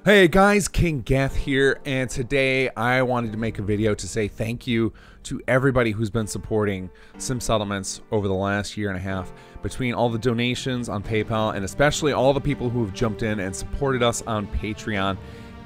Hey guys, kinggath here, and today I wanted to make a video to say thank you to everybody who's been supporting Sim Settlements over the last year and a half. Between all the donations on PayPal and especially all the people who have jumped in and supported us on Patreon,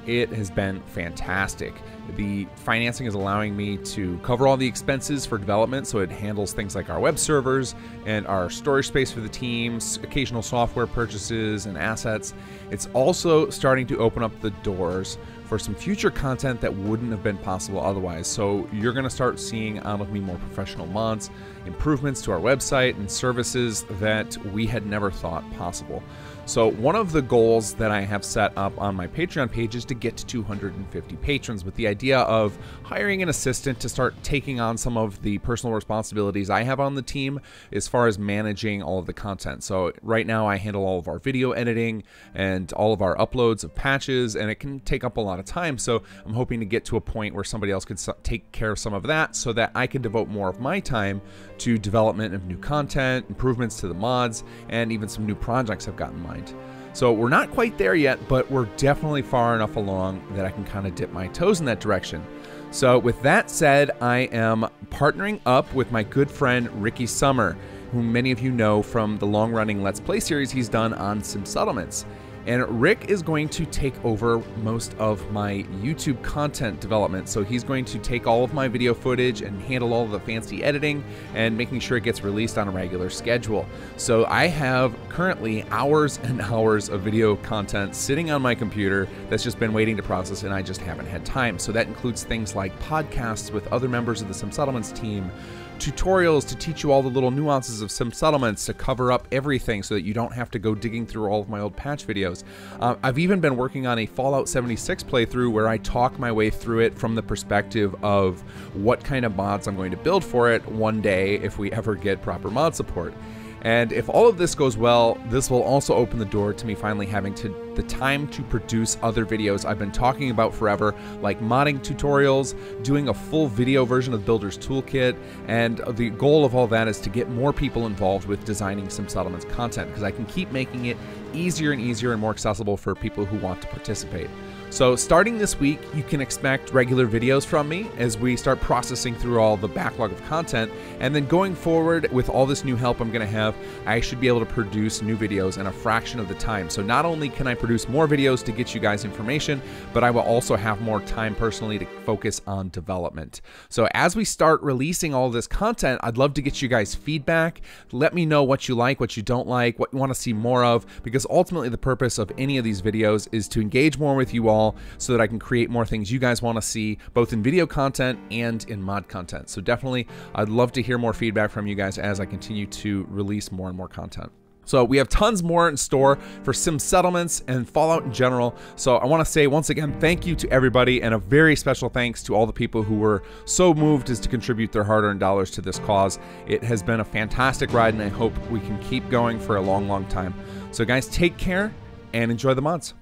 it has been fantastic. The financing is allowing me to cover all the expenses for development, so it handles things like our web servers and our storage space for the teams, occasional software purchases and assets. It's also starting to open up the doors for some future content that wouldn't have been possible otherwise. So you're going to start seeing out of me more professional mods, improvements to our website, and services that we had never thought possible. So one of the goals that I have set up on my Patreon page is to get to 250 patrons, with the idea of hiring an assistant to start taking on some of the personal responsibilities I have on the team as far as managing all of the content. So right now I handle all of our video editing and all of our uploads of patches, and it can take up a lot of time. So I'm hoping to get to a point where somebody else could take care of some of that so that I can devote more of my time to development of new content, improvements to the mods, and even some new projects I've got in mind. So we're not quite there yet, but we're definitely far enough along that I can kind of dip my toes in that direction. So with that said, I am partnering up with my good friend Ricky Summer, whom many of you know from the long-running Let's Play series he's done on Sim Settlements. And Rick is going to take over most of my YouTube content development. So he's going to take all of my video footage and handle all of the fancy editing and making sure it gets released on a regular schedule. So I have currently hours and hours of video content sitting on my computer that's just been waiting to process, and I just haven't had time. So that includes things like podcasts with other members of the Sim Settlements team, tutorials to teach you all the little nuances of Sim Settlements to cover up everything so that you don't have to go digging through all of my old patch videos. I've even been working on a Fallout 76 playthrough where I talk my way through it from the perspective of what kind of mods I'm going to build for it one day if we ever get proper mod support. And if all of this goes well, this will also open the door to me finally having the time to produce other videos I've been talking about forever, like modding tutorials, doing a full video version of Builder's Toolkit, and the goal of all that is to get more people involved with designing Sim Settlements content, because I can keep making it easier and easier and more accessible for people who want to participate. So starting this week, you can expect regular videos from me as we start processing through all the backlog of content. And then going forward, with all this new help I'm going to have, I should be able to produce new videos in a fraction of the time. So not only can I produce more videos to get you guys information, but I will also have more time personally to focus on development. So as we start releasing all this content, I'd love to get you guys feedback. Let me know what you like, what you don't like, what you want to see more of, because ultimately the purpose of any of these videos is to engage more with you all, so that I can create more things you guys want to see, both in video content and in mod content. So definitely, I'd love to hear more feedback from you guys as I continue to release more and more content. So we have tons more in store for Sim Settlements and Fallout in general. So I want to say once again, thank you to everybody, and a very special thanks to all the people who were so moved as to contribute their hard-earned dollars to this cause. It has been a fantastic ride, and I hope we can keep going for a long, long time. So guys, take care and enjoy the mods.